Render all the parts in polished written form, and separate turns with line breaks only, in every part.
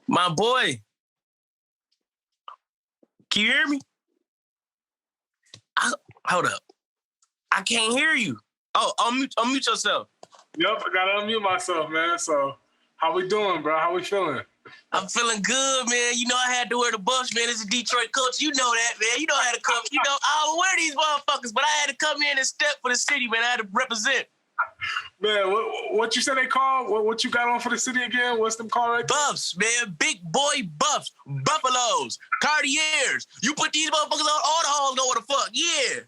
My boy. Can you hear me? Hold up. I can't hear you. Oh, unmute yourself.
Yep, I gotta unmute myself, man. So, how we doing, bro? How we feeling?
I'm feeling good, man. You know I had to wear the buffs, man. It's a Detroit coach. You know that, man. You know I had to come. You know, I don't wear these motherfuckers, but I had to come in and step for the city, man. I had to represent.
Man, what you said they call? What you got on for the city again? What's them called? Right?
Buffs, man. Big boy buffs. Buffaloes. Cartiers. You put these motherfuckers on, all the hoes know what the fuck. Yeah.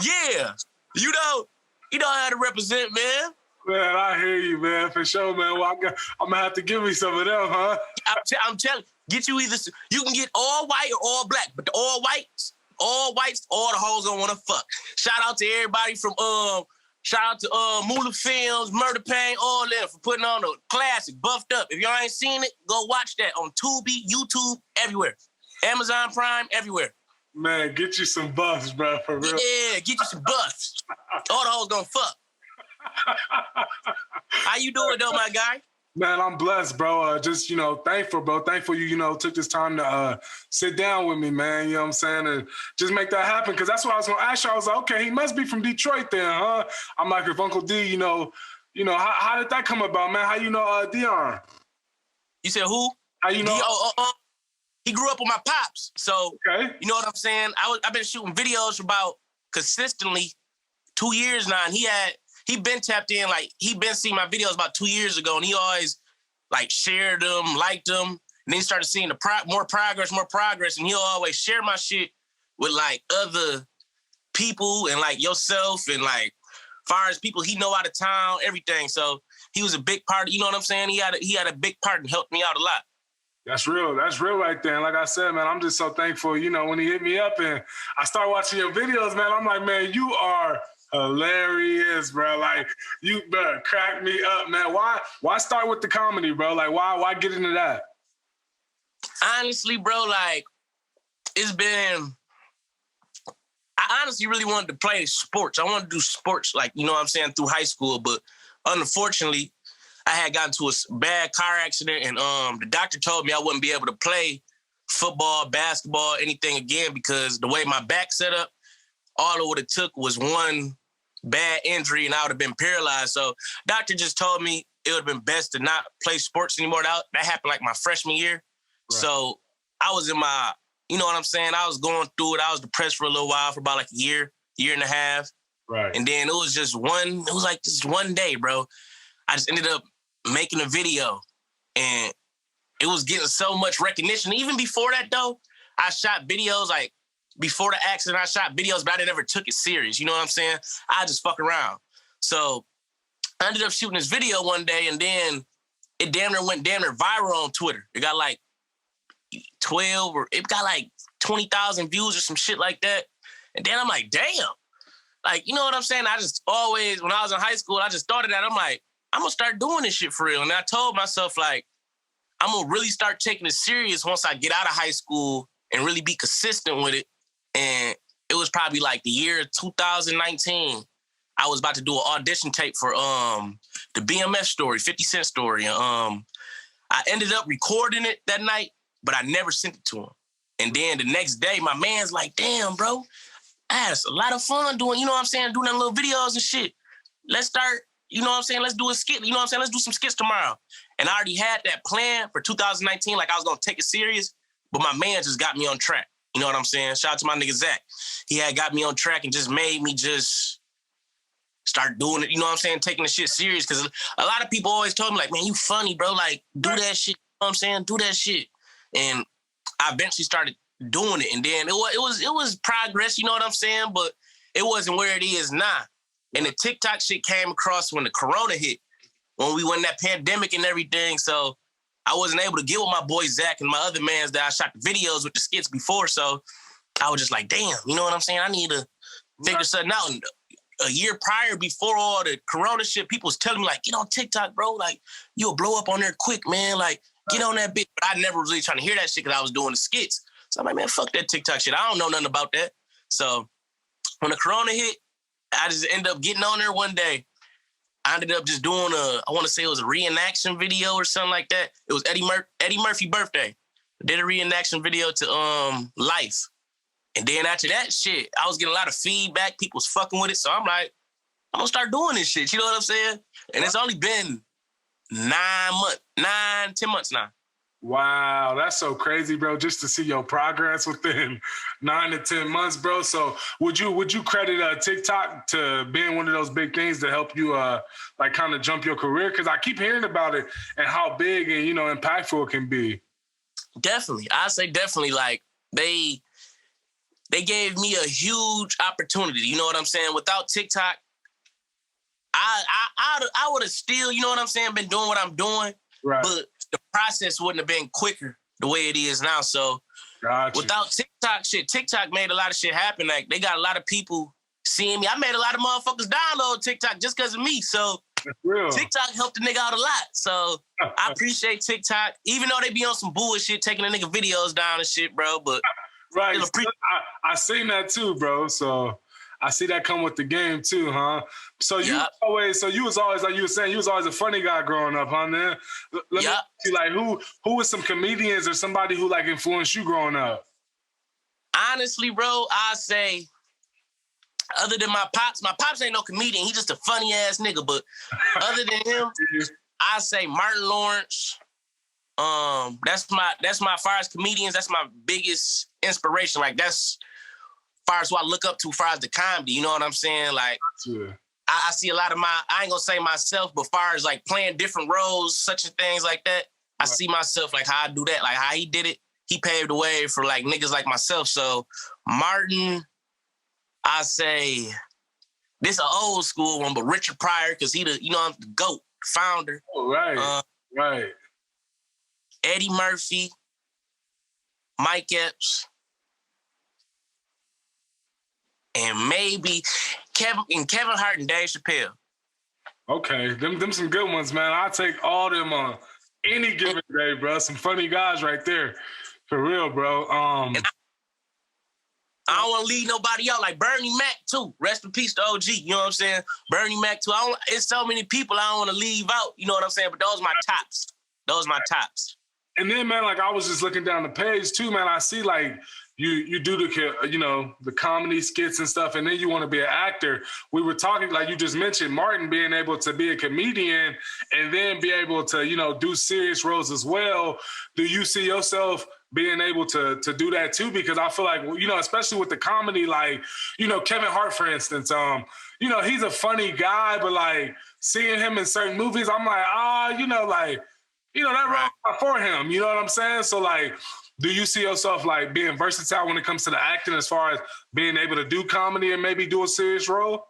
Yeah. You know I had to represent, man.
Man, I hear you, man, for sure, man. Well, I'm gonna have to give me some of them, huh?
I'm telling you, get you either, you can get all white or all black, but the all whites, all the hoes gonna wanna fuck. Shout out to everybody from, shout out to Moolah Films, Murder Pain, all them for putting on a classic, Buffed Up. If y'all ain't seen it, go watch that on Tubi, YouTube, everywhere. Amazon Prime, everywhere.
Man, get you some buffs, bro, for real.
Yeah, get you some buffs. All the hoes gonna fuck. How you doing, though, my guy?
Man, I'm blessed, bro. Just, thankful, bro. Thankful you, took this time to sit down with me, man. You know what I'm saying? And just make that happen. Because that's what I was going to ask you. I was like, okay, he must be from Detroit then, huh? I'm like, if Uncle D, how did that come about, man? How you know Dion?
You said who?
How you know?
He grew up with my pops. So,
okay.
You know what I'm saying? I've been shooting videos for about consistently 2 years now. And he been tapped in, like, he been seeing my videos about 2 years ago, and he always, like, shared them, liked them, and then he started seeing more progress, and he'll always share my shit with, like, other people and, like, yourself and, like, far as people he know out of town, everything. So he was a big part, you know what I'm saying? He had a big part and helped me out a lot.
That's real. That's real right there. And like I said, man, I'm just so thankful, when he hit me up and I started watching your videos, man, I'm like, man, you are hilarious, bro. Like, you better crack me up, man. Why start with the comedy, bro? Like, why get into that?
Honestly, bro, like, I honestly really wanted to play sports. I wanted to do sports, like, you know what I'm saying, through high school. But unfortunately, I had gotten to a bad car accident, and the doctor told me I wouldn't be able to play football, basketball, anything again, because the way my back set up, all it would have took was one bad injury and I would have been paralyzed. So doctor just told me it would have been best to not play sports anymore. That happened like my freshman year. Right. So I was in my, you know what I'm saying? I was going through it. I was depressed for a little while, for about like a year and a half.
Right.
And then it was like this one day, bro. I just ended up making a video and it was getting so much recognition. Even before that though, I shot videos like, before the accident, I shot videos, but I never took it serious. You know what I'm saying? I just fuck around. So I ended up shooting this video one day, and then it went damn near viral on Twitter. It got like 20,000 views or some shit like that. And then I'm like, damn. Like, you know what I'm saying? I just always, when I was in high school, I just thought of that. I'm like, I'm going to start doing this shit for real. And I told myself, like, I'm going to really start taking it serious once I get out of high school and really be consistent with it. And it was probably like the year 2019. I was about to do an audition tape for the BMF story, 50 Cent story. I ended up recording it that night, but I never sent it to him. And then the next day, my man's like, damn, bro, I had a lot of fun doing, you know what I'm saying, doing them little videos and shit. Let's start, you know what I'm saying, let's do a skit, you know what I'm saying, let's do some skits tomorrow. And I already had that plan for 2019, like I was going to take it serious, but my man just got me on track. You know what I'm saying? Shout out to my nigga Zach. He had got me on track and just made me just start doing it. You know what I'm saying? Taking the shit serious. Because a lot of people always told me, like, man, you funny, bro. Like, do that shit. You know what I'm saying? Do that shit. And I eventually started doing it. And then it was progress, you know what I'm saying? But it wasn't where it is now. And the TikTok shit came across when the corona hit, when we went in that pandemic and everything. So I wasn't able to get with my boy Zach and my other mans that I shot the videos with the skits before. So I was just like, damn, you know what I'm saying? I need to figure something out. And a year prior, before all the corona shit, people was telling me, like, get on TikTok, bro. Like, you'll blow up on there quick, man. Like, get on that bitch. But I never was really trying to hear that shit because I was doing the skits. So I'm like, man, fuck that TikTok shit. I don't know nothing about that. So when the corona hit, I just ended up getting on there one day. I ended up just doing I want to say it was a reenaction video or something like that. It was Eddie Murphy's birthday. I did a reenaction video to Life. And then after that shit, I was getting a lot of feedback. People was fucking with it. So I'm like, I'm going to start doing this shit. You know what I'm saying? And it's only been 10 months now.
Wow, that's so crazy, bro, just to see your progress within 9 to 10 months, bro. So would you credit TikTok to being one of those big things to help you like kind of jump your career? Because I keep hearing about it and how big and, you know, impactful it can be.
Definitely. I say definitely. Like, they gave me a huge opportunity. You know what I'm saying? Without TikTok, I would have still, you know what I'm saying, been doing what I'm doing.
Right.
But the process wouldn't have been quicker the way it is now. So without TikTok made a lot of shit happen. Like, they got a lot of people seeing me. I made a lot of motherfuckers download TikTok just because of me. So TikTok helped the nigga out a lot. So I appreciate TikTok, even though they be on some bullshit, taking the nigga videos down and shit, bro. But
right, I seen that too, bro. So I see that come with the game too, huh? So you was always, like you were saying, you was always a funny guy growing up, huh, man? Let me ask you, like, who was some comedians or somebody who like influenced you growing up?
Honestly, bro, I say, other than my pops ain't no comedian. He just a funny ass nigga. But other than him, I say Martin Lawrence. That's my far as comedians. That's my biggest inspiration. Like, that's far as who I look up to, far as the comedy. You know what I'm saying? Like, I see a lot of I ain't gonna say myself, but far as like playing different roles, such as things like that, I see myself like how I do that, like how he did it. He paved the way for like niggas like myself. So Martin, I say this an old school one, but Richard Pryor, because he the GOAT founder.
Oh, right, right.
Eddie Murphy, Mike Epps, and maybe Kevin Hart and Dave Chappelle. Okay,
them some good ones, man. I'll take all them on any given day, bro. Some funny guys right there. For real, bro. I
don't want to leave nobody out. Like Bernie Mac, too. Rest in peace to OG. You know what I'm saying? Bernie Mac, too. It's so many people I don't want to leave out. You know what I'm saying? But those are my tops. Those are my tops.
And then, man, like I was just looking down the page, too, man. I see, like, you do the comedy skits and stuff, and then you want to be an actor. We were talking, like you just mentioned, Martin being able to be a comedian and then be able to, do serious roles as well. Do you see yourself being able to do that too? Because I feel like, especially with the comedy, like, Kevin Hart, for instance, he's a funny guy, but like seeing him in certain movies, I'm like, that wrong for him. You know what I'm saying? So like, do you see yourself like being versatile when it comes to the acting as far as being able to do comedy and maybe do a serious role?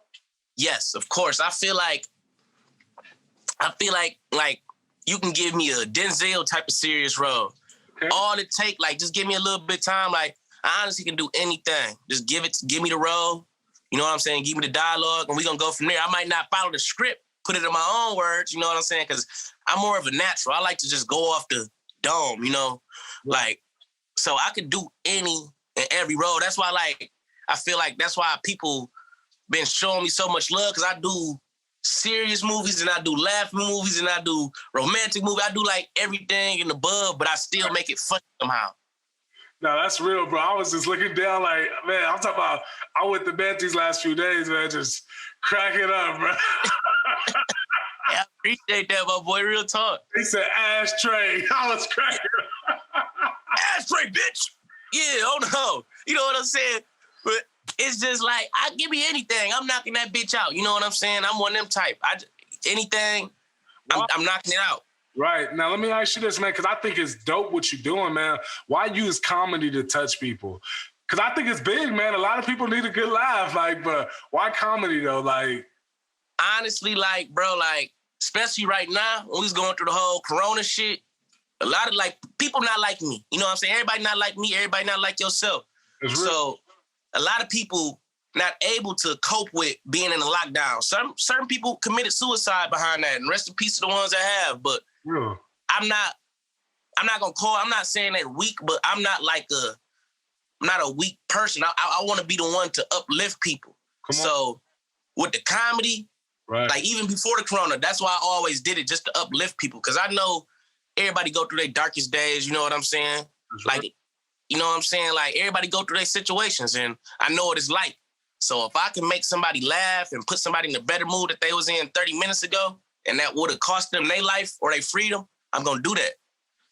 Yes, of course. I feel like you can give me a Denzel type of serious role. Okay. All it take, like, just give me a little bit of time. Like, I honestly can do anything. Just give me the role. You know what I'm saying? Give me the dialogue, and we're going to go from there. I might not follow the script, put it in my own words, you know what I'm saying? Because I'm more of a natural. I like to just go off the dome, Like, so I could do any and every role. That's why, like, I feel like that's why people been showing me so much love, because I do serious movies and I do laughing movies and I do romantic movies. I do like everything in the above, but I still make it funny somehow.
No, that's real, bro. I was just looking down like, man, I'm talking about, I went to bed these last few days, man, just cracking up, bro.
Yeah, I appreciate that, my boy. Real talk.
He said ashtray. I was cracking up.
Ashtray, bitch. Yeah, oh no. You know what I'm saying? But it's just like, give me anything. I'm knocking that bitch out. You know what I'm saying? I'm one of them type. Anything, I'm knocking it out.
Right. Now, let me ask you this, man, because I think it's dope what you're doing, man. Why use comedy to touch people? Because I think it's big, man. A lot of people need a good laugh. Like, but why comedy, though? Like,
honestly, like, bro, like, especially right now, when we was going through the whole Corona shit, a lot of, like, people not like me. You know what I'm saying? Everybody not like me. Everybody not like yourself. So a lot of people not able to cope with being in a lockdown. Certain people committed suicide behind that, and rest in peace to the ones that have. But I'm not saying that weak, but I'm not a weak person. I want to be the one to uplift people. So with the comedy,
Right.
Like even before the corona, that's why I always did it, just to uplift people. Cause I know everybody go through their darkest days, you know what I'm saying?
That's
Like,
right.
you know what I'm saying? Like everybody go through their situations and I know what it's like. So if I can make somebody laugh and put somebody in a better mood that they was in 30 minutes ago, and that would have cost them their life or their freedom, I'm gonna do that.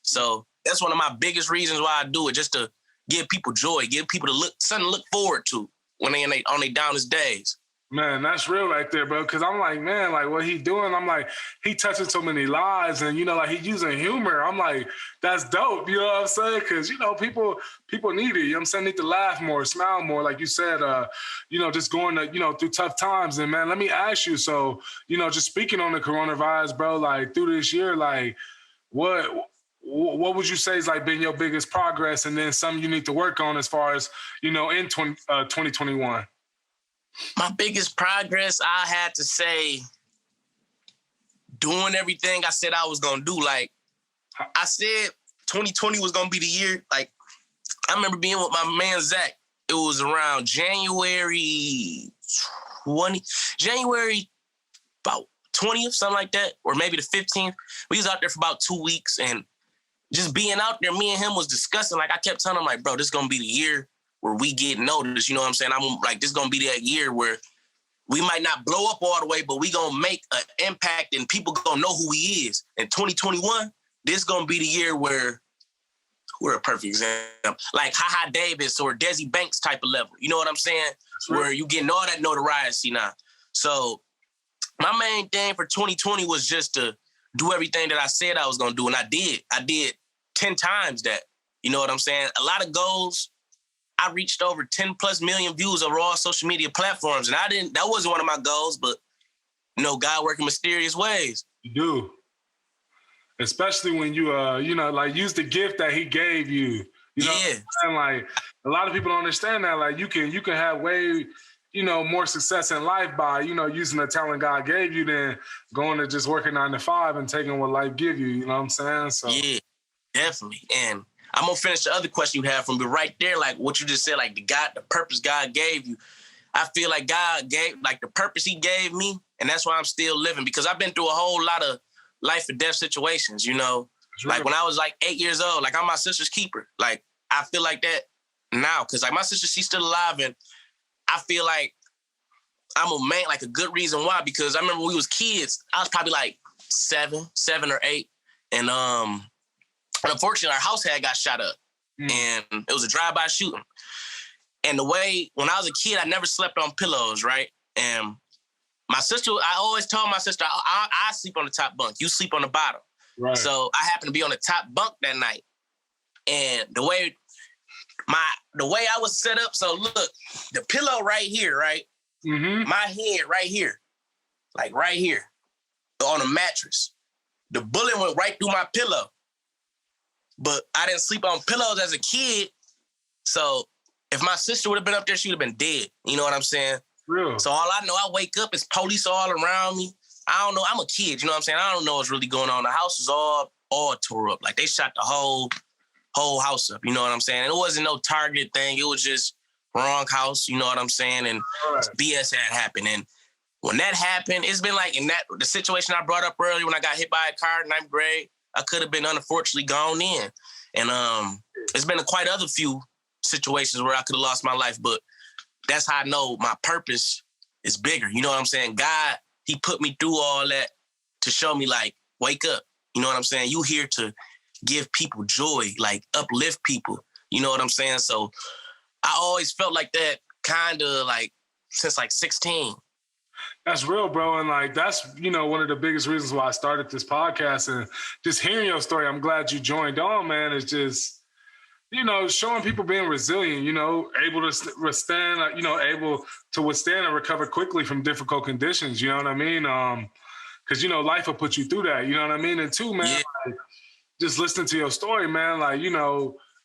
So that's one of my biggest reasons why I do it, just to give people joy, give people something to look forward to when they on their downest days.
Man, that's real right there, bro. Because I'm like, man, like what he doing, I'm like, he touching so many lives, and like he using humor. I'm like, that's dope. You know what I'm saying? Because people need it. You know what I'm saying? Need to laugh more, smile more, like you said. Just going to through tough times. And man, let me ask you. So just speaking on the coronavirus, bro. Like through this year, like what would you say is like been your biggest progress, and then something you need to work on as far as in 2021?
My biggest progress, I had to say, doing everything I said I was going to do. Like, I said 2020 was going to be the year. Like, I remember being with my man, Zach. It was around January about 20th, something like that, or maybe the 15th. We was out there for about 2 weeks, and just being out there, me and him was discussing. Like, I kept telling him, like, bro, this is going to be the year where we get noticed, you know what I'm saying? I'm like, this is going to be that year where we might not blow up all the way, but we going to make an impact and people going to know who he is. In 2021, this is going to be the year where we're a perfect example. Like Ha Davis or Desi Banks type of level. You know what I'm saying?
Right.
Where you getting all that notoriety now. So my main thing for 2020 was just to do everything that I said I was going to do. And I did. I did 10 times that. You know what I'm saying? A lot of goals. I reached over 10 plus million views over all social media platforms. And that wasn't one of my goals, but God working mysterious ways.
You do. Especially when you, like use the gift that he gave you. You know what I'm saying? Like a lot of people don't understand that. Like you can have way, more success in life by, using the talent God gave you than going to just working 9 to 5 and taking what life give you. You know what I'm saying? So
yeah, definitely. And I'm going to finish the other question you had from me right there. Like what you just said, like the purpose God gave you. I feel like God gave, like the purpose he gave me. And that's why I'm still living, because I've been through a whole lot of life or death situations, Like when I was like 8 years old, like I'm my sister's keeper. Like I feel like that now, because like my sister, she's still alive. And I feel like I'm a man, like a good reason why, because I remember when we was kids, I was probably like seven or 8. And unfortunately, our house had got shot up, and it was a drive-by shooting. And the way, when I was a kid, I never slept on pillows, right? And my sister, I always told my sister, I sleep on the top bunk, you sleep on the bottom.
Right.
So I happened to be on the top bunk that night. And the way I was set up, so look, the pillow right here, right? Mm-hmm. My head right here, like right here, on a mattress. The bullet went right through my pillow. But I didn't sleep on pillows as a kid. So if my sister would have been up there, she would have been dead. You know what I'm saying?
Real.
So all I know, I wake up, it's police all around me. I don't know. I'm a kid. You know what I'm saying? I don't know what's really going on. The house was all tore up. Like they shot the whole house up. You know what I'm saying? And it wasn't no targeted thing. It was just wrong house. You know what I'm saying? And BS had happened. And when that happened, it's been like the situation I brought up earlier when I got hit by a car in 9th grade, I could have been unfortunately gone in. And it's been quite other few situations where I could have lost my life, but that's how I know my purpose is bigger. You know what I'm saying? God, he put me through all that to show me, like, wake up. You know what I'm saying? You here to give people joy, like uplift people. You know what I'm saying? So I always felt like that kind of like since like 16.
That's real, bro. And like, that's, one of the biggest reasons why I started this podcast. And just hearing your story, I'm glad you joined on, man. It's just, showing people being resilient, able to withstand, able to withstand and recover quickly from difficult conditions. You know what I mean? Because, life will put you through that. You know what I mean? And two, man, like, just listening to your story, man, like,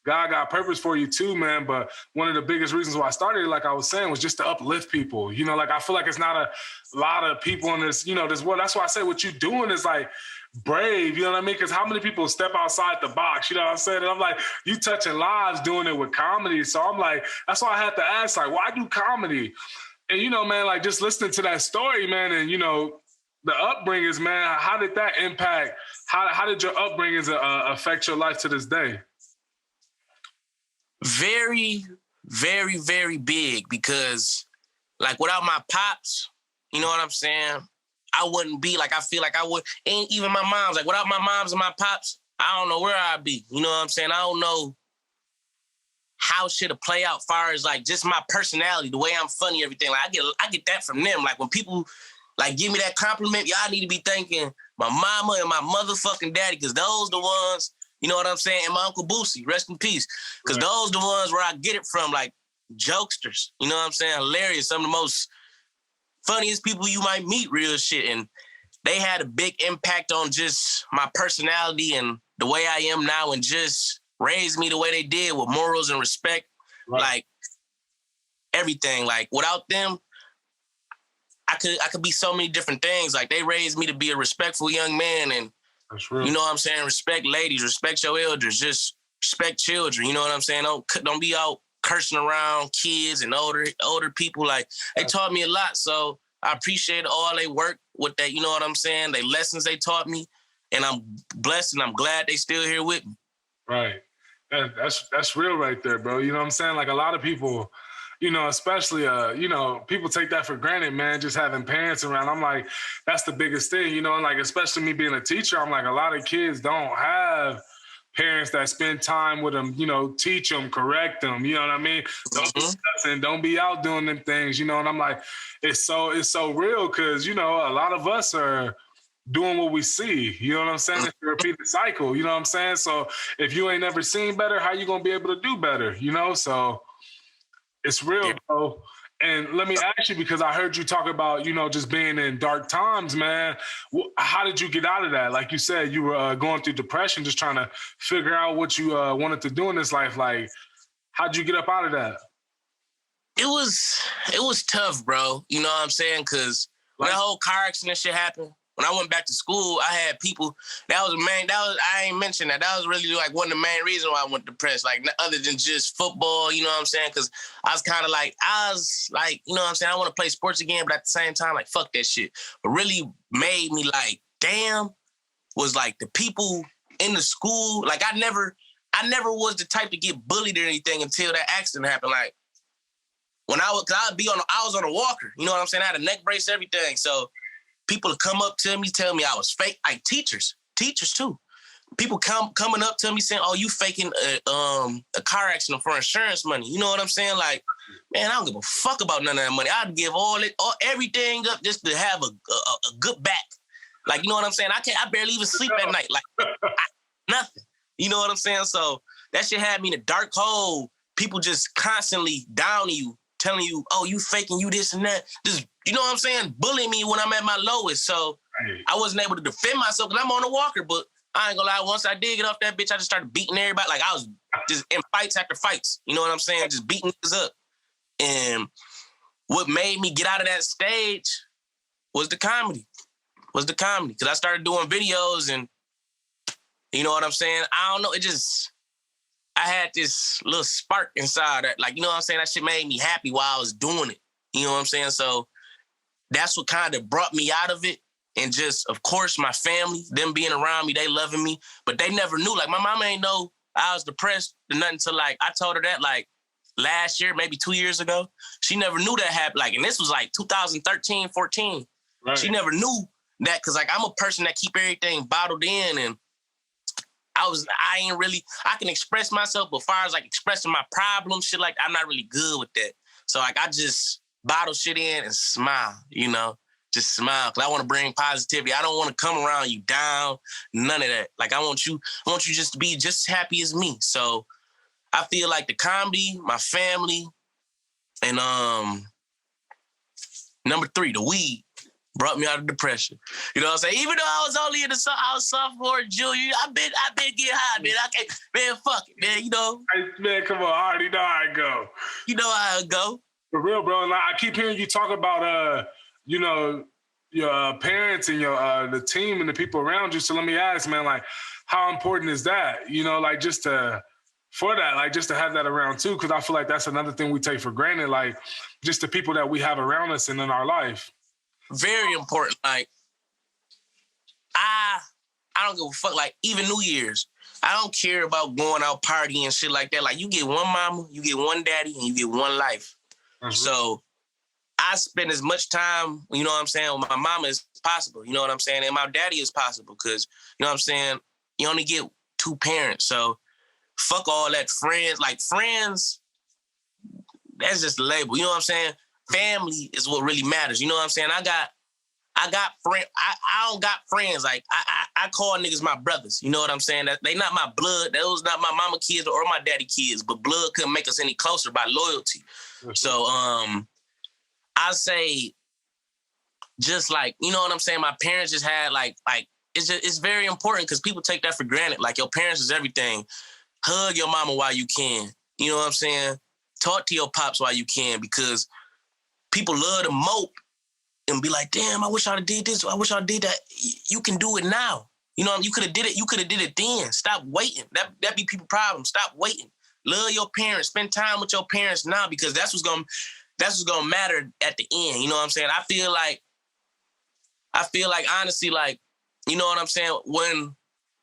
God got purpose for you too, man. But one of the biggest reasons why I started, like I was saying, was just to uplift people. Like I feel like it's not a lot of people in this, this world. That's why I say what you're doing is like brave, you know what I mean? Because how many people step outside the box, you know what I'm saying? And I'm like, you touching lives doing it with comedy. So I'm like, that's why I had to ask, like, why do comedy? And, man, like just listening to that story, man, and, the upbringings, man, how did that impact? How did your upbringings affect your life to this day?
Very, very, very big, because like without my pops, you know what I'm saying? I wouldn't be like, I feel like I would, and even my mom's, like without my moms and my pops, I don't know where I'd be. You know what I'm saying? I don't know how shit will play out far as like just my personality, the way I'm funny, everything. Like I get that from them. Like when people like give me that compliment, y'all need to be thanking my mama and my motherfucking daddy, because those the ones, you know what I'm saying? And my Uncle Boosie, rest in peace. Because those the ones where I get it from, like jokesters. You know what I'm saying? Hilarious. Some of the most funniest people you might meet, real shit. And they had a big impact on just my personality and the way I am now, and just raised me the way they did with morals and respect. Right. Like everything. Like without them, I could be so many different things. Like they raised me to be a respectful young man, and you know what I'm saying? Respect ladies, respect your elders, just respect children. You know what I'm saying? Don't be out cursing around kids and older people. Like they taught me a lot, so I appreciate all they work with that. You know what I'm saying? They lessons they taught me, and I'm blessed and I'm glad they still here with me.
Right. That's real right there, bro. You know what I'm saying? Like a lot of people, you know, especially, you know, people take that for granted, man, just having parents around. I'm like, that's the biggest thing, you know, and like, especially me being a teacher, I'm like, a lot of kids don't have parents that spend time with them, you know, teach them, correct them, you know what I mean? Don't be cussing, don't be out doing them things, you know, and I'm like, it's so real, because, you know, a lot of us are doing what we see, you know what I'm saying? It's a repeated cycle, you know what I'm saying? So if you ain't never seen better, how you gonna be able to do better, you know? So it's real, bro. And let me ask you, because I heard you talk about, you know, just being in dark times, man. How did you get out of that? Like you said, you were going through depression, just trying to figure out what you wanted to do in this life. Like, how'd you get up out of that?
It was tough, bro. You know what I'm saying? Because when that whole car accident shit happened, when I went back to school, I had people, I ain't mentioned that. That was really like one of the main reasons why I went depressed, like other than just football, you know what I'm saying? Because I was like, you know what I'm saying? I want to play sports again, but at the same time, like, fuck that shit. But really made me like, damn, was like the people in the school, like I never was the type to get bullied or anything until that accident happened. Like when I was on a walker, you know what I'm saying? I had a neck brace, everything. So people would come up to me, tell me I was fake. Like teachers too. People coming up to me saying, "Oh, you faking a car accident for insurance money." You know what I'm saying? Like, man, I don't give a fuck about none of that money. I'd give everything up just to have a good back. Like, you know what I'm saying? I barely even sleep at night. Like, nothing. You know what I'm saying? So that shit had me in a dark hole. People just constantly downing you, telling you, "Oh, you faking, you this and that." Just, you know what I'm saying? Bullying me when I'm at my lowest. So I wasn't able to defend myself because I'm on a walker. But I ain't gonna lie, once I did get off that bitch, I just started beating everybody. Like I was just in fights after fights. You know what I'm saying? Just beating niggas up. And what made me get out of that stage was the comedy. Because I started doing videos and, you know what I'm saying? I don't know. I had this little spark inside that, like, you know what I'm saying? That shit made me happy while I was doing it. You know what I'm saying? So that's what kind of brought me out of it. And just, of course, my family, them being around me, they loving me. But they never knew. Like, my mama ain't know I was depressed or nothing until, like, I told her that, like, last year, maybe 2 years ago. She never knew that happened. Like, and this was, like, 2013, 14. Right. She never knew that because, like, I'm a person that keep everything bottled in. And I can express myself, but as far as, like, expressing my problems, shit, like, I'm not really good with that. So, like, I just bottle shit in and smile, you know? Just smile, because I want to bring positivity. I don't want to come around you down, none of that. Like, I want you just to be just as happy as me. So I feel like the comedy, my family, and number 3, the weed, brought me out of depression. You know what I'm saying? Even though I was only I was sophomore, junior, I been getting high, man. I can't, man, fuck it, man, you know?
Man, come on, I already know how it go.
You know how it go.
For real, bro. And I keep hearing you talk about, you know, your parents and your the team and the people around you. So let me ask, man, like, how important is that? You know, like, just to have that around too, because I feel like that's another thing we take for granted, like, just the people that we have around us and in our life.
Very important. Like, I don't give a fuck. Like, even New Year's, I don't care about going out partying and shit like that. Like, you get one mama, you get one daddy, and you get one life. So I spend as much time, you know what I'm saying, with my mama as possible, you know what I'm saying, and my daddy as possible, because, you know what I'm saying, you only get two parents. So fuck all that friends. Like, friends, that's just a label, you know what I'm saying? Family is what really matters, you know what I'm saying? I got friends. I don't got friends. Like, I call niggas my brothers. You know what I'm saying? That they not my blood. Those not my mama kids or my daddy kids. But blood couldn't make us any closer by loyalty. So I say, just like, you know what I'm saying? My parents just had like it's very important because people take that for granted. Like, your parents is everything. Hug your mama while you can. You know what I'm saying? Talk to your pops while you can, because people love to mope and be like, damn, I wish I'd did this. I wish I did that. You can do it now. You know, you could have did it. You could have did it then. Stop waiting. That be people's problem. Stop waiting. Love your parents. Spend time with your parents now, because that's what's gonna matter at the end. You know what I'm saying? I feel like honestly, like, you know what I'm saying?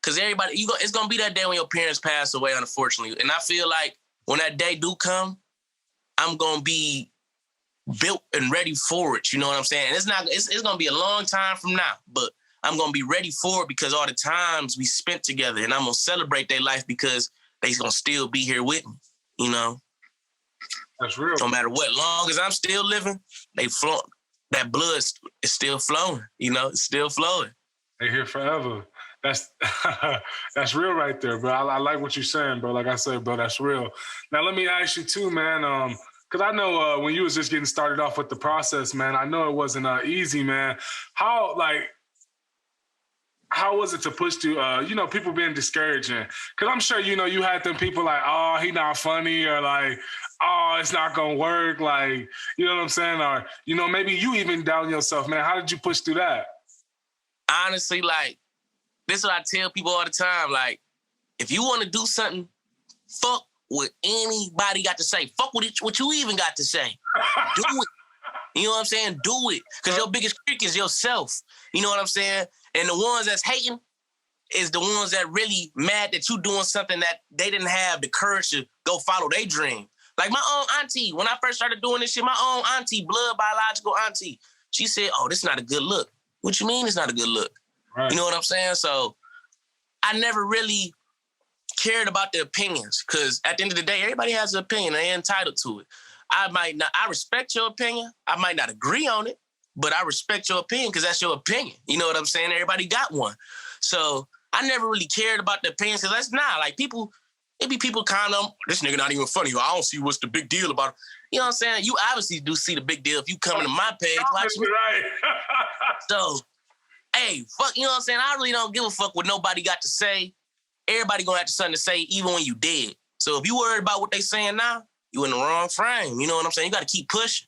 Because everybody, it's gonna be that day when your parents pass away, unfortunately. And I feel like when that day do come, I'm gonna be built and ready for it, you know what I'm saying? And it's gonna be a long time from now, but I'm gonna be ready for it because all the times we spent together, and I'm gonna celebrate their life because they gonna still be here with me, you know?
That's real.
No matter what, long as I'm still living, that blood is still flowing, you know? It's still flowing.
They here forever. That's real right there, bro. I like what you're saying, bro. Like I said, bro, that's real. Now let me ask you too, man. Because I know when you was just getting started off with the process, man, I know it wasn't easy, man. How was it to push through, people being discouraging? Because I'm sure, you had them people like, oh, he not funny, or like, oh, it's not going to work. Like, you know what I'm saying? Or, maybe you even doubting yourself, man. How did you push through that?
Honestly, like, this is what I tell people all the time. Like, if you want to do something, fuck what anybody got to say. Fuck what you even got to say. Do it. You know what I'm saying? Do it. Because your biggest critic is yourself. You know what I'm saying? And the ones that's hating is the ones that really mad that you doing something that they didn't have the courage to go follow their dream. Like my own auntie, when I first started doing this shit, my own auntie, blood biological auntie, she said, oh, this is not a good look. What you mean it's not a good look? Right. You know what I'm saying? So I never really cared about the opinions, because at the end of the day, everybody has an opinion. They're entitled to it. I respect your opinion. I might not agree on it, but I respect your opinion because that's your opinion. You know what I'm saying? Everybody got one. So I never really cared about the opinions, because that's not like people. It be people kind of, this nigga not even funny. I don't see what's the big deal about it. You know what I'm saying? You obviously do see the big deal if you come into my page watching. Right. So, hey, fuck, you know what I'm saying? I really don't give a fuck what nobody got to say. Everybody gonna have something to say even when you dead. So if you worried about what they saying now, you in the wrong frame. You know what I'm saying? You gotta keep pushing.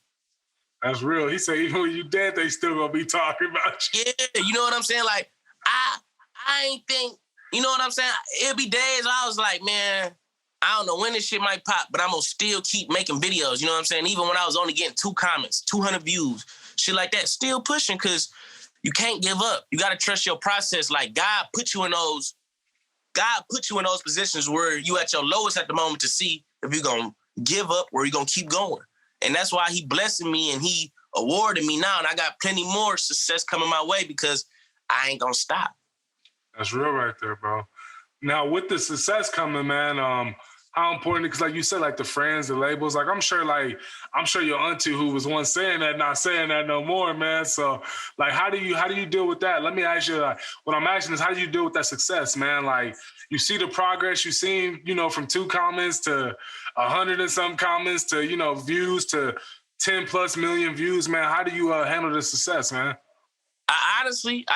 That's real. He said even when you dead, they still gonna be talking about you.
Yeah, you know what I'm saying? Like, I ain't think, you know what I'm saying? It'll be days I was like, man, I don't know when this shit might pop, but I'm gonna still keep making videos. You know what I'm saying? Even when I was only getting 2 comments, 200 views, shit like that, still pushing, because you can't give up. You gotta trust your process. Like, God put you in those positions where you at your lowest at the moment to see if you're going to give up or you're going to keep going. And that's why he blessing me and he awarded me now. And I got plenty more success coming my way because I ain't going to stop.
That's real right there, bro. Now, with the success coming, man, how important, because like you said, like the friends, the labels, like I'm sure your auntie who was once saying that, not saying that no more, man. So like, how do you deal with that? Let me ask you, like, what I'm asking is, how do you deal with that success, man? Like, you see the progress, you seen, from 2 comments to 100 and some comments to, views to 10+ million views, man. How do you handle the success, man?
I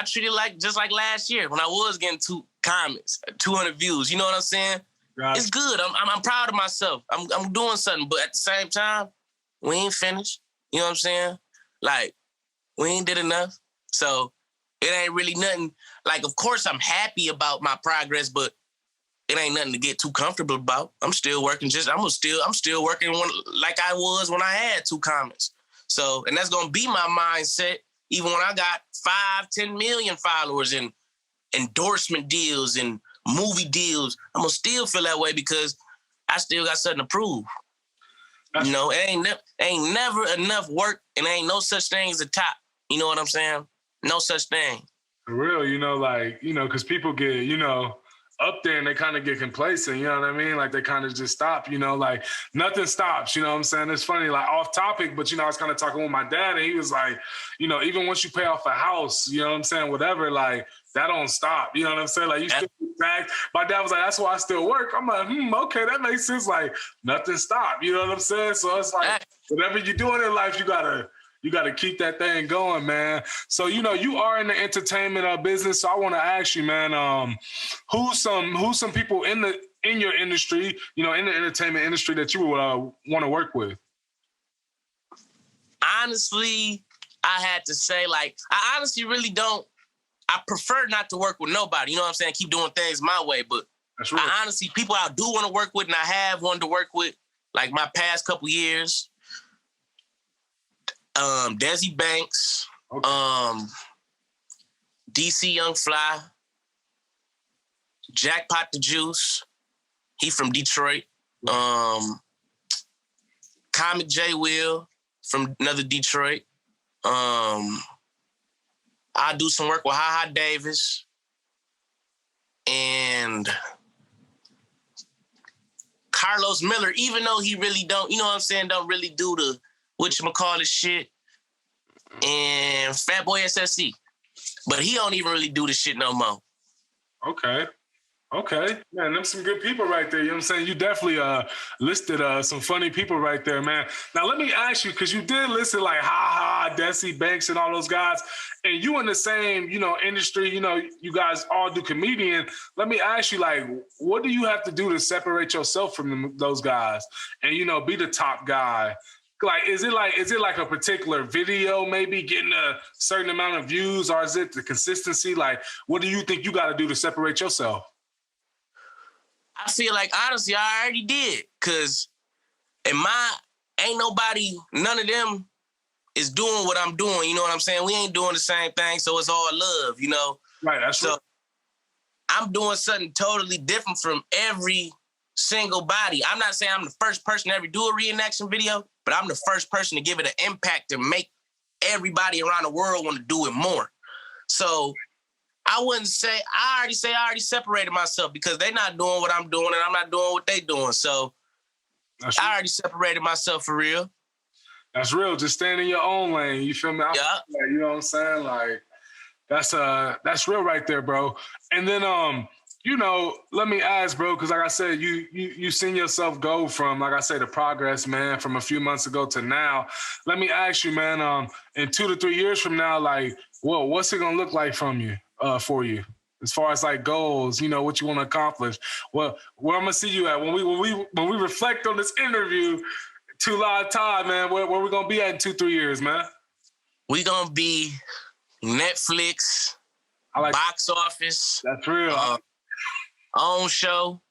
treat it like just like last year when I was getting 2 comments, 200 views. You know what I'm saying? Gotcha. It's good. I'm proud of myself. I'm doing something, but at the same time, we ain't finished. You know what I'm saying? Like, we ain't did enough. So it ain't really nothing. Like, of course, I'm happy about my progress, but it ain't nothing to get too comfortable about. I'm still working. I'm still working like I was when I had 2 comments. So, and that's gonna be my mindset even when I got 5-10 million followers and endorsement deals and movie deals, I'm gonna still feel that way because I still got something to prove. You know, it ain't never enough work, and ain't no such thing as a top. You know what I'm saying? No such thing.
For real, you know, like, you know, because people get, you know, up there and they kind of get complacent, you know what I mean? Like they kind of just stop, you know, like nothing stops, you know what I'm saying? It's funny, like off topic, but, you know, I was kind of talking with my dad and he was like, you know, even once you pay off a house, you know what I'm saying? Whatever, like that don't stop, you know what I'm saying? Like you still back. My dad was like, that's why I still work. I'm like, okay, that makes sense. Like nothing stopped, you know what I'm saying? So it's like, whatever you're doing in life, you gotta keep that thing going, man. So, you know, you are in the entertainment business. So I want to ask you, man, who's some people in your industry, you know, in the entertainment industry that you would want to work with?
Honestly, I had to say, like, I honestly really don't. I prefer not to work with nobody. You know what I'm saying? Keep doing things my way. But I honestly, people I do want to work with and I have wanted to work with, like my past couple years, Desi Banks, okay. DC Young Fly, Jackpot the Juice, he from Detroit. Comic J Will from another Detroit. I do some work with Ha Davis and Carlos Miller, even though he really don't, you know what I'm saying, don't really do the whatchamacallit shit, and Fatboy SSC. But he don't even really do the shit no more.
Okay. Man, them some good people right there. You know what I'm saying? You definitely listed some funny people right there, man. Now, let me ask you, because you did list it like Desi Banks and all those guys, and you in the same, you know, industry, you know, you guys all do comedian. Let me ask you, like, what do you have to do to separate yourself from those guys and, you know, be the top guy? Like, is it like a particular video maybe getting a certain amount of views, or is it the consistency? Like, what do you think you got to do to separate yourself?
I feel like, honestly, I already did. Because ain't nobody, none of them is doing what I'm doing. You know what I'm saying? We ain't doing the same thing, so it's all love, you know?
Right, that's so.
I'm doing something totally different from every single body. I'm not saying I'm the first person to ever do a reenaction video, but I'm the first person to give it an impact to make everybody around the world want to do it more. So I wouldn't say, I already separated myself because they're not doing what I'm doing and I'm not doing what they doing. So I already separated myself for real.
That's real. Just staying in your own lane. You feel me?
Yeah.
You know what I'm saying? Like, that's real right there, bro. And then, you know, let me ask, bro, because like I said, you seen yourself go from, like I said, the progress, man, from a few months ago to now. Let me ask you, man, in 2 to 3 years from now, like, well, what's it gonna look like from you? For you, as far as like goals, you know, what you want to accomplish. Well, where I'm gonna see you at when we reflect on this interview, 2LiveTy, man, where we gonna be at in 2-3 years, man?
We gonna be Netflix, box office.
That's real.
Own show,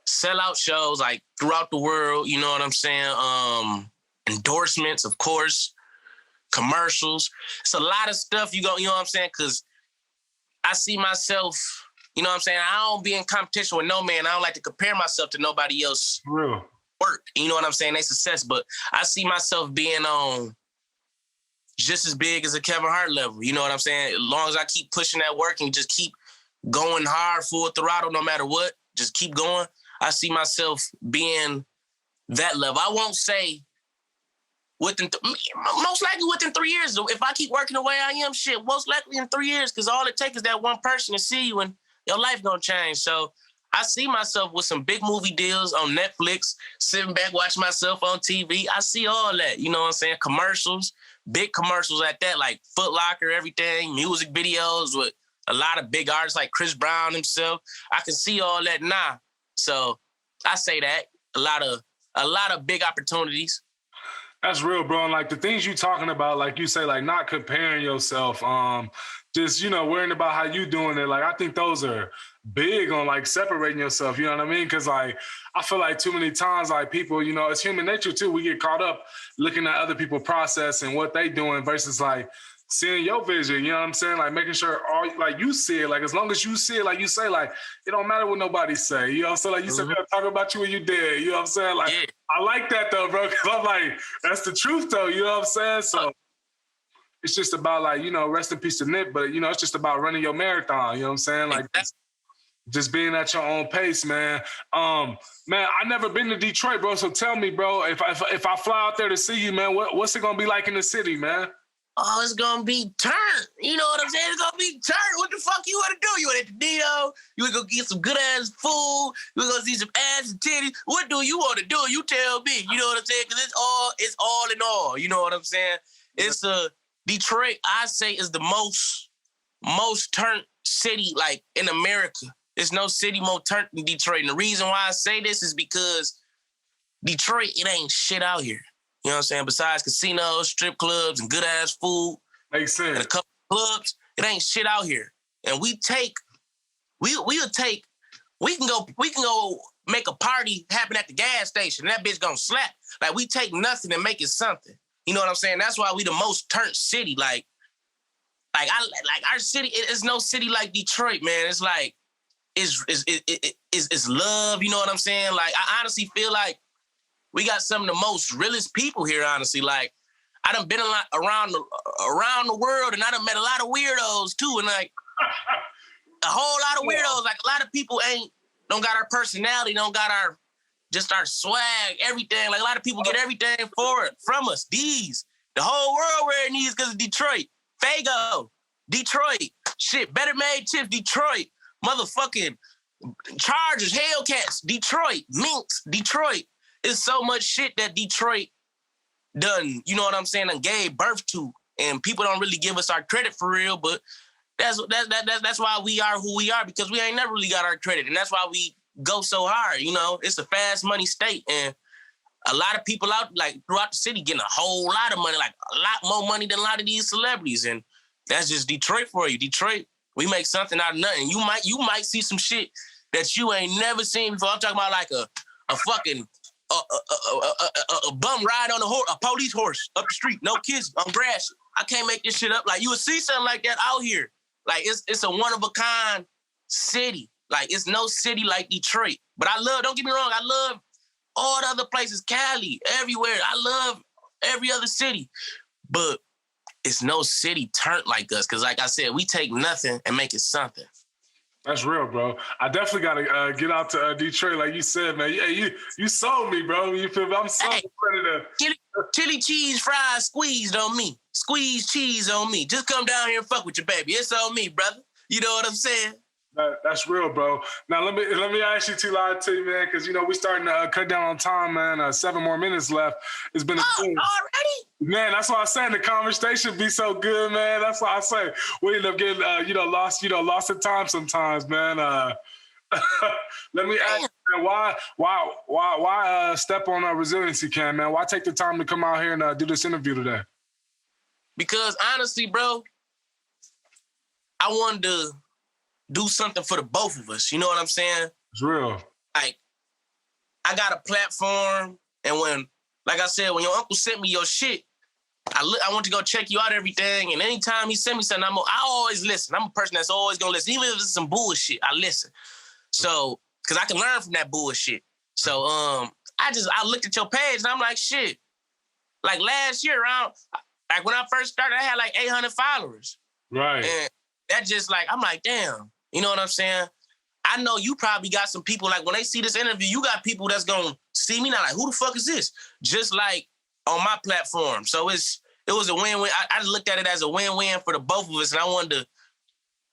sellout shows like throughout the world. You know what I'm saying? Endorsements, of course, commercials. It's a lot of stuff you know what I'm saying? Because I see myself, you know what I'm saying? I don't be in competition with no man. I don't like to compare myself to nobody else.
Real.
Work. You know what I'm saying? They success. But I see myself being on just as big as a Kevin Hart level. You know what I'm saying? As long as I keep pushing that work and just keep going hard, full throttle, no matter what, just keep going. I see myself being that level. I won't say most likely within 3 years. If I keep working the way I am, most likely in 3 years, because all it takes is that one person to see you and your life gonna change. So I see myself with some big movie deals on Netflix, sitting back, watching myself on TV. I see all that, you know what I'm saying? Commercials, big commercials at that, like Foot Locker, everything, music videos with a lot of big artists like Chris Brown himself. I can see all that now. So I say that, a lot of big opportunities.
That's real, bro. And like the things you talking about, like you say, like not comparing yourself, just, you know, worrying about how you doing it. Like, I think those are big on like separating yourself, you know what I mean? Because like, I feel like too many times, like people, you know, it's human nature too. We get caught up looking at other people's process and what they doing versus like seeing your vision, you know what I'm saying? Like making sure like you see it, like as long as you see it, like you say, like it don't matter what nobody say, you know what I'm saying? Like you said, they'll talk about you when you dead, you know what I'm saying? Like I like that though, bro, because I'm like, that's the truth though, you know what I'm saying? So it's just about like, you know, rest in peace to Nip, but you know, it's just about running your marathon, you know what I'm saying? Like just being at your own pace, man. Man, I never been to Detroit, bro. So tell me, bro, if I fly out there to see you, man, what's it gonna be like in the city, man?
Oh, it's gonna be turned. You know what I'm saying? It's gonna be turned. What the fuck you wanna do? You wanna hit the Dino? You wanna go get some good ass food? You wanna go see some ass and titties? What do you wanna do? You tell me. You know what I'm saying? Because it's all in all. You know what I'm saying? It's Detroit, I say, is the most turned city like in America. There's no city more turned than Detroit. And the reason why I say this is because Detroit, it ain't shit out here. You know what I'm saying? Besides casinos, strip clubs, and good-ass food.
Makes sense.
And a couple of clubs, it ain't shit out here. And we can go make a party happen at the gas station, and that bitch gonna slap. Like, we take nothing and make it something. You know what I'm saying? That's why we the most turned city. Like our city, it's no city like Detroit, man. It's like, it's love, you know what I'm saying? Like, I honestly feel like we got some of the most realest people here, honestly. Like, I done been a lot around the world, and I done met a lot of weirdos, too. And, like, a whole lot of weirdos. Like, a lot of people don't got our personality, don't got our swag, everything. Like, a lot of people get everything from us. The whole world wearing these because of Detroit. Fago, Detroit. Shit, Better Made Chips, Detroit. Motherfucking Chargers, Hellcats, Detroit. Minks, Detroit. It's so much shit that Detroit done, you know what I'm saying, and gave birth to. And people don't really give us our credit for real, but that's why we are who we are, because we ain't never really got our credit. And that's why we go so hard, you know. It's a fast money state. And a lot of people out, like, throughout the city getting a whole lot of money, like a lot more money than a lot of these celebrities. And that's just Detroit for you. Detroit, we make something out of nothing. You might see some shit that you ain't never seen before. I'm talking about like a fucking a bum ride on a police horse up the street, no kids, on grass. I can't make this shit up. Like, you would see something like that out here. Like, it's a one of a kind city. Like, it's no city like Detroit. But don't get me wrong, I love all the other places, Cali, everywhere. I love every other city. But it's no city turned like us. Because, like I said, we take nothing and make it something.
That's real, bro. I definitely got to get out to Detroit, like you said, man. Yeah, you sold me, bro. You feel me? I'm so ready to...
Chili cheese fries squeezed on me. Squeeze cheese on me. Just come down here and fuck with your baby. It's on me, brother. You know what I'm saying?
That's real, bro. Now, let me ask you, 2LiveTy, man, because, you know, we starting to cut down on time, man. 7 more minutes left. It's been
already?
Man, that's why I'm saying the conversation be so good, man. That's why I say we end up getting, lost in time sometimes, man. Let me ask you, man, why step on Resiliency Cam, man? Why take the time to come out here and do this interview today?
Because honestly, bro, I wanted to do something for the both of us. You know what I'm saying?
It's real.
Like, I got a platform, and when your uncle sent me your shit, I want to go check you out, everything. And anytime he sent me something, I always listen. I'm a person that's always gonna listen, even if it's some bullshit. I listen. So, because I can learn from that bullshit. So, I looked at your page and I'm like, shit. Like last year, like when I first started, I had like 800 followers.
Right.
And that just like, I'm like, damn. You know what I'm saying? I know you probably got some people, like when they see this interview, you got people that's going to see me now, like, who the fuck is this? Just like on my platform. So it was a win-win. I looked at it as a win-win for the both of us, and I wanted to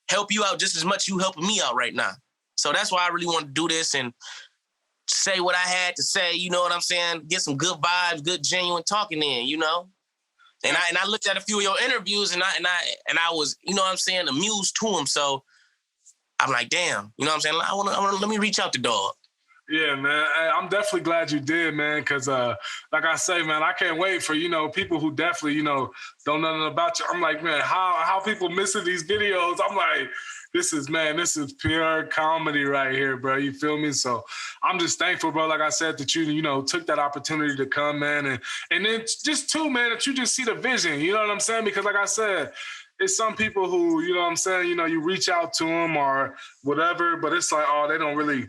help you out just as much as you helping me out right now. So that's why I really wanted to do this and say what I had to say, you know what I'm saying? Get some good vibes, good genuine talking in, you know? And I looked at a few of your interviews and I was, you know what I'm saying, amused to them. So I'm like, damn, you know what I'm saying? Let me reach out to dog.
Yeah, man. Hey, I'm definitely glad you did, man, because like I say, man, I can't wait for, people who definitely, don't know nothing about you. I'm like, man, how people missing these videos? I'm like, this is pure comedy right here, bro. You feel me? So I'm just thankful, bro, like I said, that you took that opportunity to come, man. And then just too, man, that you just see the vision. You know what I'm saying? Because like I said, it's some people who, you know what I'm saying, you reach out to them or whatever, but it's like, oh, they don't really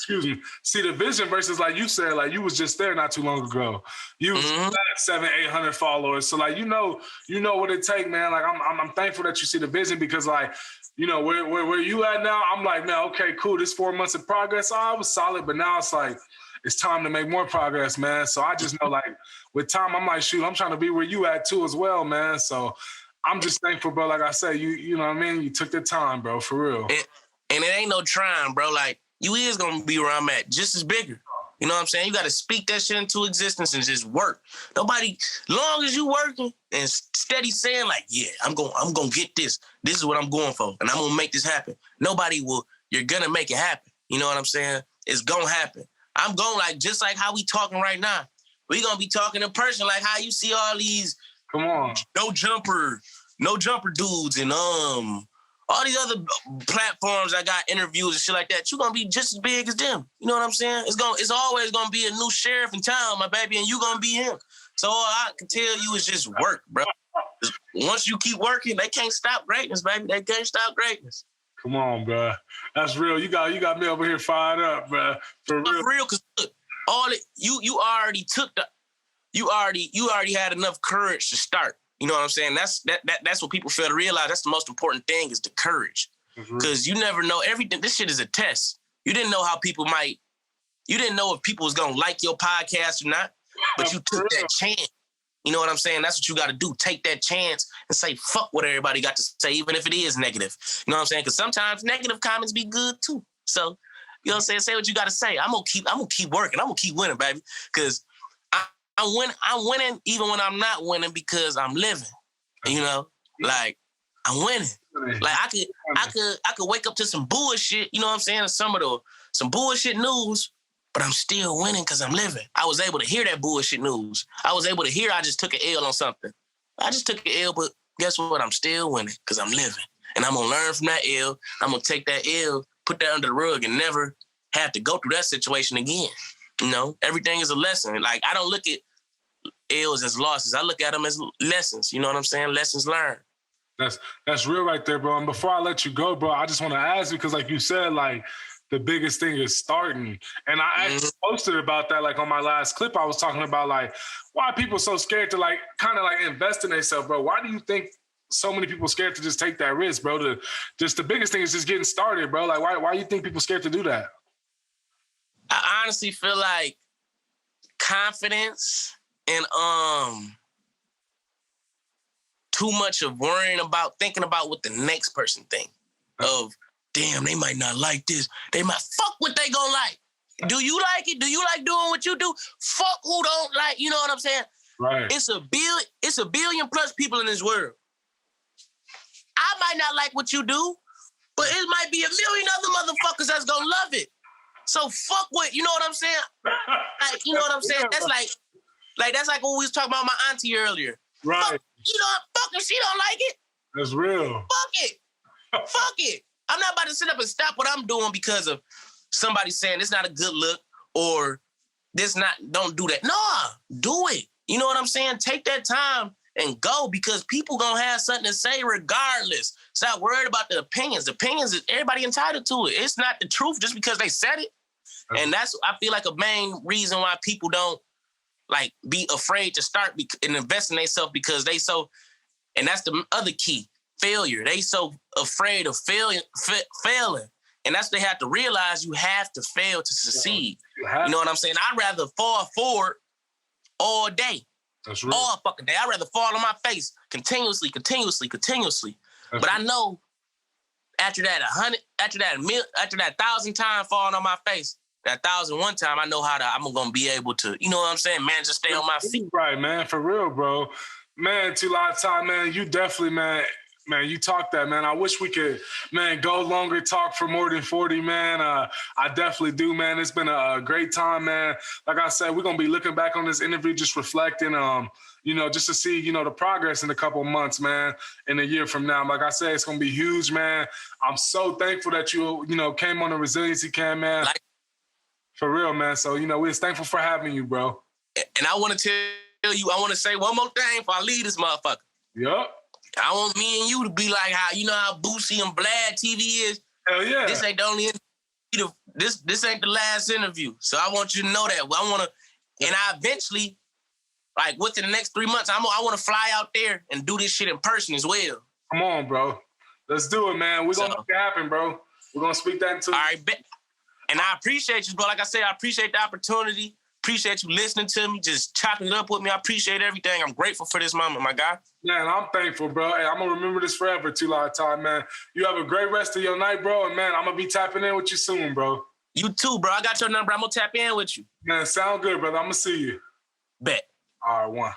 see the vision versus like you said, like you was just there not too long ago. You was at 700-800 followers. So like, you know what it take, man. Like I'm thankful that you see the vision because like, where you at now, I'm like, man, okay, cool. This 4 months of progress, I was solid, but now it's like, it's time to make more progress, man. So I just know like with time, I'm like, shoot, I'm trying to be where you at too as well, man. So I'm just thankful, bro. Like I said, you know what I mean? You took the time, bro, for real.
And it ain't no trying, bro. Like, you is going to be where I'm at, just as bigger. You know what I'm saying? You got to speak that shit into existence and just work. Nobody, long as you working and steady saying like, yeah, I'm going to get this. This is what I'm going for. And I'm going to make this happen. You're going to make it happen. You know what I'm saying? It's going to happen. I'm going like, just like how we talking right now. We going to be talking in person like how you see all these
come on,
no jumper dudes and all these other platforms I got interviews and shit like that. You're going to be just as big as them. You know what I'm saying? It's always going to be a new sheriff in town, my baby, and you going to be him. So all I can tell you is just work, bro. Once you keep working, they can't stop greatness, baby. They can't stop greatness.
Come on, bro. That's real. You got me over here fired up, bro. For real.
For real, because you already had enough courage to start. You know what I'm saying? That's what people fail to realize. That's the most important thing is the courage. Because you never know everything. This shit is a test. You didn't know you didn't know if people was going to like your podcast or not, but you took that chance. You know what I'm saying? That's what you got to do. Take that chance and say, fuck what everybody got to say, even if it is negative. You know what I'm saying? Because sometimes negative comments be good too. So, you know what I'm saying? Say what you got to say. I'm going to keep working. I'm going to keep winning, baby. Because I'm winning even when I'm not winning because I'm living. You know, like I'm winning. Like I could wake up to some bullshit. You know what I'm saying? Some bullshit news, but I'm still winning because I'm living. I was able to hear that bullshit news. I was able to hear I just took an L on something. I just took an L, but guess what? I'm still winning because I'm living, and I'm gonna learn from that L. I'm gonna take that L, put that under the rug, and never have to go through that situation again. You know, everything is a lesson. Like I don't look at L's as losses. I look at them as lessons. You know what I'm saying? Lessons learned.
That's real right there, bro. And before I let you go, bro, I just want to ask you because, like you said, like the biggest thing is starting. And I actually posted about that, like on my last clip. I was talking about like why are people so scared to like kind of like invest in themselves, bro. Why do you think so many people scared to just take that risk, bro? The biggest thing is just getting started, bro. Like why do you think people scared to do that?
I honestly feel like confidence and too much of thinking about what the next person think. Of damn, they might not like this. They might fuck what they gonna like. Do you like it? Do you like doing what you do? Fuck who don't like. You know what I'm saying?
Right.
It's a billion plus people in this world. I might not like what you do, but it might be a million other motherfuckers that's gonna love it. So fuck what, you know what I'm saying? Like, you know what I'm saying? That's like what we was talking about my auntie earlier.
Right.
Fuck if she don't like it.
That's real.
Fuck it. Fuck it. I'm not about to sit up and stop what I'm doing because of somebody saying it's not a good look or don't do that. Nah, do it. You know what I'm saying? Take that time and go because people gonna have something to say regardless. Stop worried about the opinions. The opinions is everybody entitled to it. It's not the truth just because they said it. And that's, I feel like, a main reason why people don't like be afraid to start and invest in themselves because they so, and that's the other key, failure. They so afraid of failing. And that's what they have to realize. You have to fail to succeed. You know what I'm saying? I'd rather fall forward all day.
That's right.
All fucking day. I'd rather fall on my face continuously. But I know after that 1,000 times falling on my face, that 1,001 time, I know I'm gonna be able to, you know what I'm saying, man, just stay on my feet.
Right, man, for real, bro. Man, 2LiveTy, man, you definitely, man, Man, you talk that, man. I wish we could, man, go longer, talk for more than 40, man. I definitely do, man. It's been a great time, man. Like I said, we're going to be looking back on this interview, just reflecting, just to see, the progress in a couple months, man, in a year from now. Like I said, it's going to be huge, man. I'm so thankful that you came on the Resiliency Cam, man. For real, man. So, we're just thankful for having you, bro.
And I want to tell you, I want to say one more thing before I leave this motherfucker.
Yep.
I want me and you to be like how Boosie and Vlad TV is.
Hell yeah.
This ain't the only interview. This ain't the last interview. So I want you to know that. I want to, and I eventually, like within the next 3 months, I want to fly out there and do this shit in person as well.
Come on, bro. Let's do it, man. We're going to make it happen, bro. We're going to speak that into.
All right, bet. And I appreciate you, bro. Like I said, I appreciate the opportunity. Appreciate you listening to me, just chopping it up with me. I appreciate everything. I'm grateful for this moment, my guy.
Man, I'm thankful, bro. Hey, I'm going to remember this forever, 2LiveTy, man. You have a great rest of your night, bro. And, man, I'm going to be tapping in with you soon, bro.
You too, bro. I got your number. I'm going to tap in with you.
Man, sound good, brother. I'm going to see you.
Bet.
All right, one.